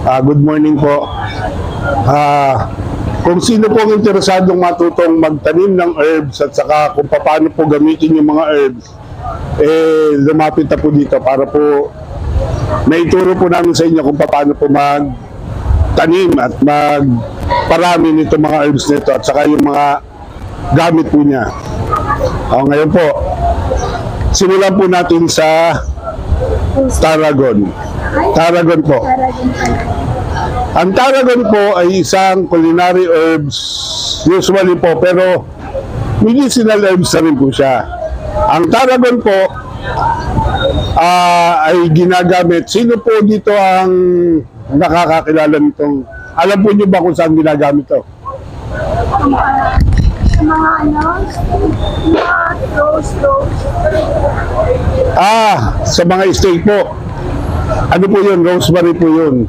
Good morning po. Kung sino pong interesadong matutong magtanim ng herbs at saka kung paano po gamitin yung mga herbs, lumapit na po dito para po naituro po namin sa inyo kung paano po magtanim at magparami nito mga herbs nito at saka yung mga gamit po niya. Ngayon po, simulan po natin sa Tarragon. Tarragon po. Ang tarragon po ay isang culinary herbs usually po, pero medicinal herbs na rin po siya. Ang tarragon po ay ginagamit. Sino po dito ang nakakakilala nitong? Alam po niyo ba kung saan ginagamit to? Sa mga steak po. Ano po yun? Rosemary po yun.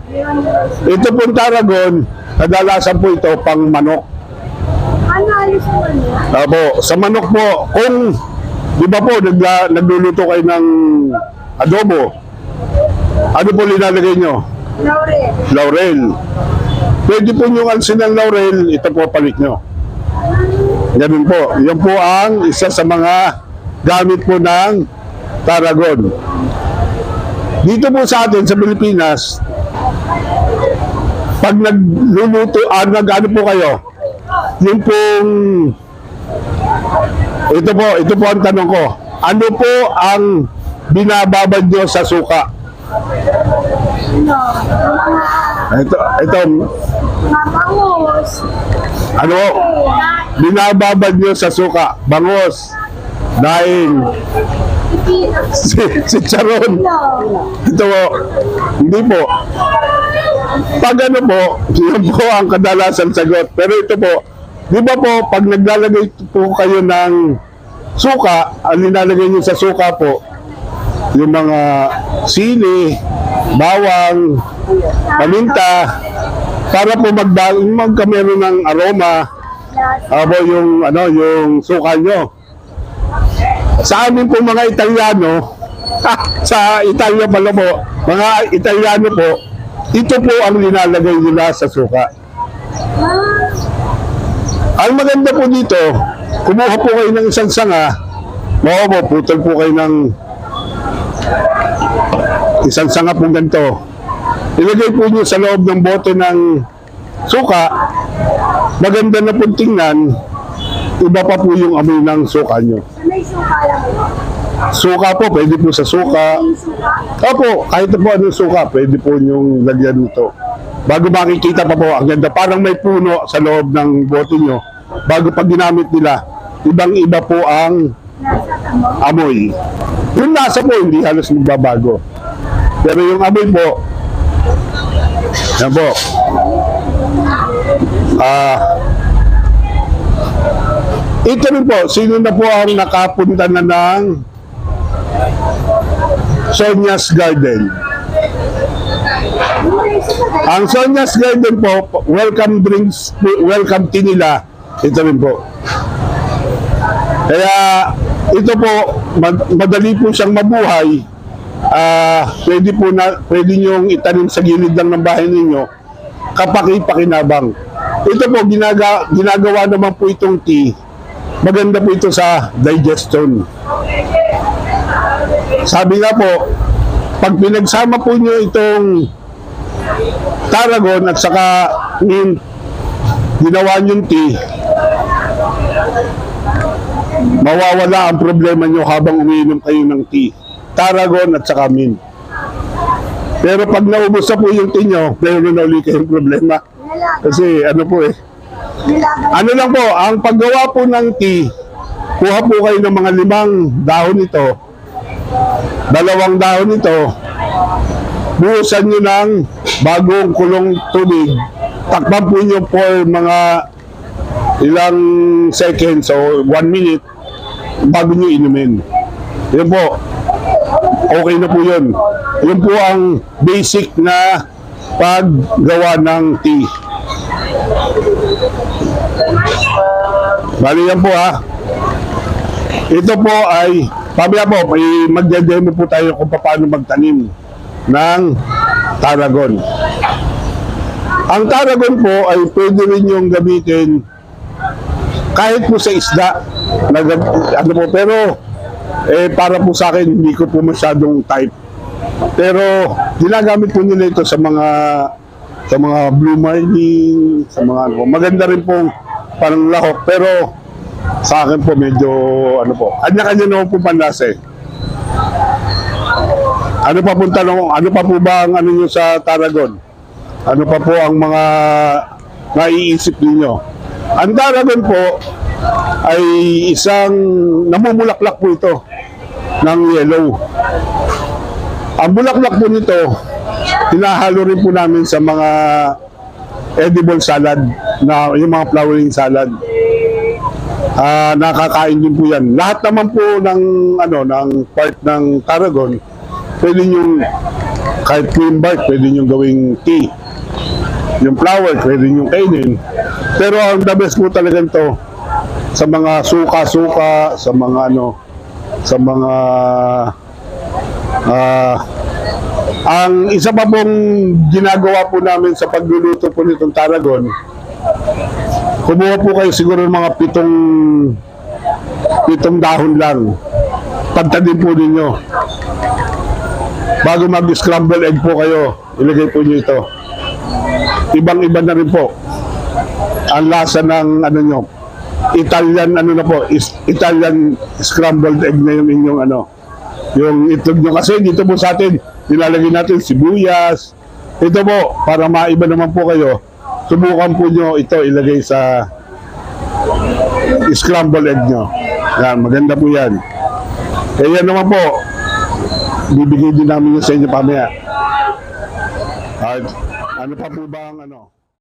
Ito pong tarragon, kadalasan po ito pang manok. Opo, sa manok po, kung di ba po nagluluto kayo ng adobo, ano po linalagay nyo? Laurel. Laurel. Pwede po yung alsin ng laurel, ito po palit nyo. Ganun po. Yan po ang isa sa mga gamit po ng tarragon. Dito po sa atin sa Pilipinas, pag nagluluto, nag-ano po kayo, yung pong, ito po ang tanong ko, ano po ang binababad nyo sa suka? Ito, Bangus. ano, binababad nyo sa suka? Bangus. Dahil, si Charon. Ito po, hindi po. Pag ano po, yun po ang kadalasan sagot. Pero ito po, di ba po, pag naglalagay po kayo ng suka, ang nilalagay nyo sa suka po, yung mga sili, bawang, paminta, para po magkameron ng aroma, yung suka nyo. Sa amin po mga Italiano, sa Italia pala po, mga Italiano po, ito po ang nilalagay nila sa suka. Ang maganda po dito, kumuha po kayo ng isang sanga, putol po kayo ng isang sanga po ganito. Ilagay po nyo sa loob ng bote ng suka, maganda na po tingnan, iba pa po yung amoy ng suka nyo. May suka lang. Suka po, pwede po sa suka. Opo, kahit po anong suka, pwede po yung lagyan nito. Bago makikita pa po, ang ganda, parang may puno sa loob ng bote nyo. Bago pag ginamit nila, ibang-iba po ang amoy. Yung lasa po, hindi halos magbabago. Pero yung amoy po, yan po. Ito rin po, sino na po ang nakapunta na ng Sonia's Garden? Ang Sonia's Garden po, welcome drinks, welcome tea nila. Ito rin po. Kaya ito po, madali po siyang mabuhay. Pwede nyong itanim sa gilid lang ng bahay ninyo, kapaki-pakinabang. Ito po, ginagawa naman po itong tea. Maganda po ito sa digestion. Sabi nga po, pag pinagsama po nyo itong tarragon at saka ginawa nyong tea, mawawala ang problema nyo habang umiinom kayo ng tea. Tarragon at saka mint. Pero pag naubos na po yung tea nyo, meron na ulit kayong problema. Kasi ano po ano lang po, ang paggawa po ng tea, kuha po kayo ng mga 5 dahon nito, 2 dahon nito, buhusan nyo ng bagong kulong tubig, takpan po nyo for mga ilang seconds o 1 minute bago nyo inumin. Yun po, okay na po yun. Yun po ang basic na paggawa ng tea. Bali yan po ha. Ito po ay, pabaya po, magde-demo po tayo kung paano magtanim ng tarragon. Ang Tarragon po ay pwede rin yung gamitin kahit po sa isda. Ano po, pero para po sa akin, hindi ko po masyadong type. Pero ginagamit po nila ito sa mga blue marlin, sa mga ano. Maganda rin pong parang lahok, pero sa akin po medyo ano po. Kanya-kanya naman po panlasa eh. Ano pa po tanong, ano pa po ba ang ano nyo sa Tarragon? Ano pa po ang mga naiisip ninyo? Ang Tarragon po ay isang namumulaklak po ito ng yellow. Ang bulaklak po nito, tinahalo rin po namin sa mga edible salad, na yung mga flowering salad. Nakakain din po yan. Lahat naman po ng part ng Tarragon, pwede nyo, kahit cream bark, pwede nyo gawing tea. Yung flower, pwede nyo kainin. Pero ang the best po talaga ito, sa mga suka-suka, sa mga ang isa pa pong ginagawa po namin sa pagluluto po nitong Tarragon, kumuha po kayo siguro ng mga pitong dahon lang. Pagtadin po ninyo. Bago mag-scramble egg po kayo, ilagay po nyo ito. Ibang-iba na rin po ang lasa ng Italian Italian scrambled egg na yung inyong yung itlog nyo. Kasi dito po sa atin, nilalagay natin sibuyas. Ito po, para maiba naman po kayo, subukan po nyo ito ilagay sa scrambled egg nyo. Yan, maganda po yan. Kaya naman po, bibigay din namin yun sa inyo pamaya. At ano pa po ba ang